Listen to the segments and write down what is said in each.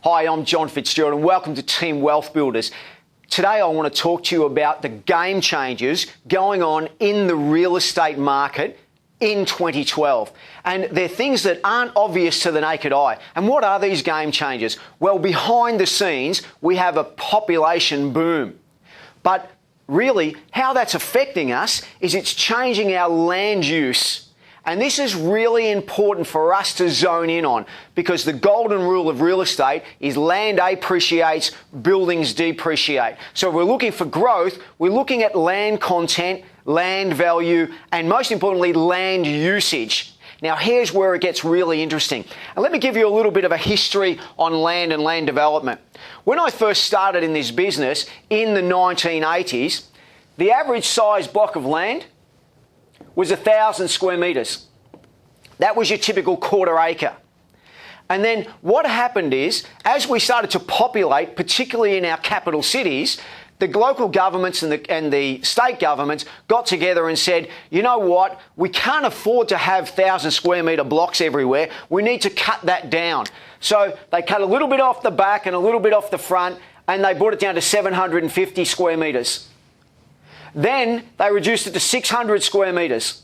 Hi, I'm John Fitzgerald and welcome to Team Wealth Builders. Today I want to talk to you about the game changes going on in the real estate market in 2012. And they're things that aren't obvious to the naked eye. And what are these game changes? Well, behind the scenes, we have a population boom. But really, how that's affecting us is it's changing our land use. And this is really important for us to zone in on because the golden rule of real estate is land appreciates, buildings depreciate. So if we're looking for growth, we're looking at land content, land value, and most importantly, land usage. Now, here's where it gets really interesting. And let me give you a little bit of a history on land and land development. When I first started in this business in the 1980s, the average size block of land was 1,000 square metres. That was your typical quarter acre. And then what happened is, as we started to populate, particularly in our capital cities, the local governments and the state governments got together and said, you know what, we can't afford to have 1,000 square metre blocks everywhere. We need to cut that down. So they cut a little bit off the back and a little bit off the front, and they brought it down to 750 square metres. Then they reduced it to 600 square metres.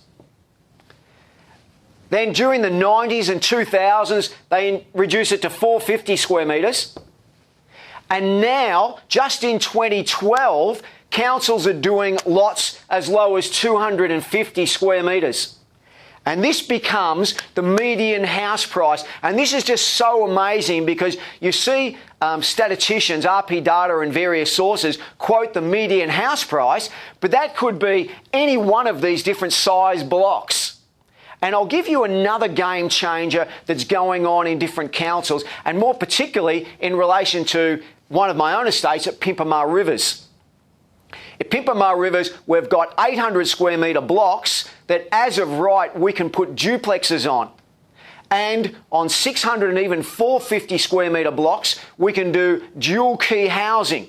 Then during the 90s and 2000s, they reduced it to 450 square metres. And now, just in 2012, councils are doing lots as low as 250 square metres. And this becomes the median house price. And this is just so amazing because you see statisticians, RP data and various sources quote the median house price, but that could be any one of these different size blocks. And I'll give you another game changer that's going on in different councils, and more particularly in relation to one of my own estates at Pimpamar Rivers. At Pimpamar Rivers, we've got 800 square metre blocks that, as of right, we can put duplexes on. And on 600 and even 450 square metre blocks, we can do dual key housing.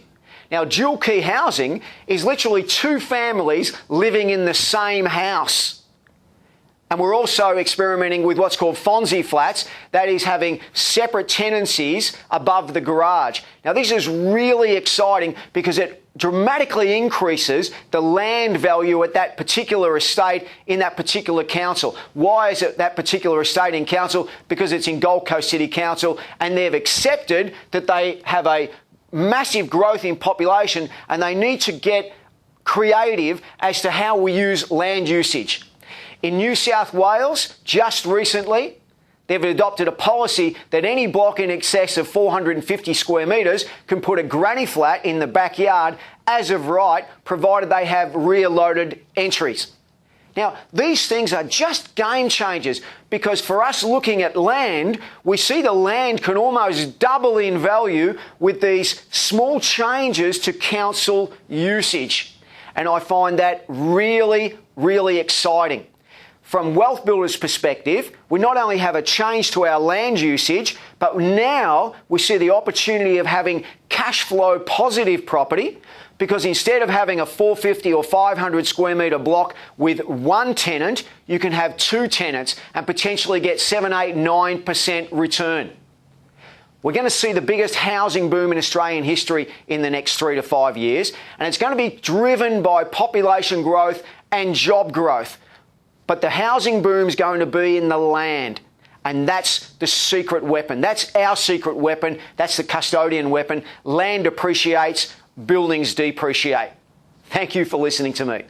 Now, dual key housing is literally two families living in the same house. And we're also experimenting with what's called Fonzie flats, that is having separate tenancies above the garage. Now, this is really exciting because it dramatically increases the land value at that particular estate in that particular council. Why is it that particular estate in council? Because it's in Gold Coast City Council and they've accepted that they have a massive growth in population and they need to get creative as to how we use land usage. In New South Wales, just recently, they've adopted a policy that any block in excess of 450 square metres can put a granny flat in the backyard as of right, provided they have rear-loaded entries. Now, these things are just game changers because for us looking at land, we see the land can almost double in value with these small changes to council usage. And I find that really, really exciting. From Wealth Builders' perspective, we not only have a change to our land usage, but now we see the opportunity of having cash flow positive property because instead of having a 450 or 500 square metre block with one tenant, you can have two tenants and potentially get 7, 8, 9% return. We're going to see the biggest housing boom in Australian history in the next 3 to 5 years, and it's going to be driven by population growth and job growth. But the housing boom is going to be in the land. And that's the secret weapon. That's our secret weapon. That's the custodian weapon. Land appreciates, buildings depreciate. Thank you for listening to me.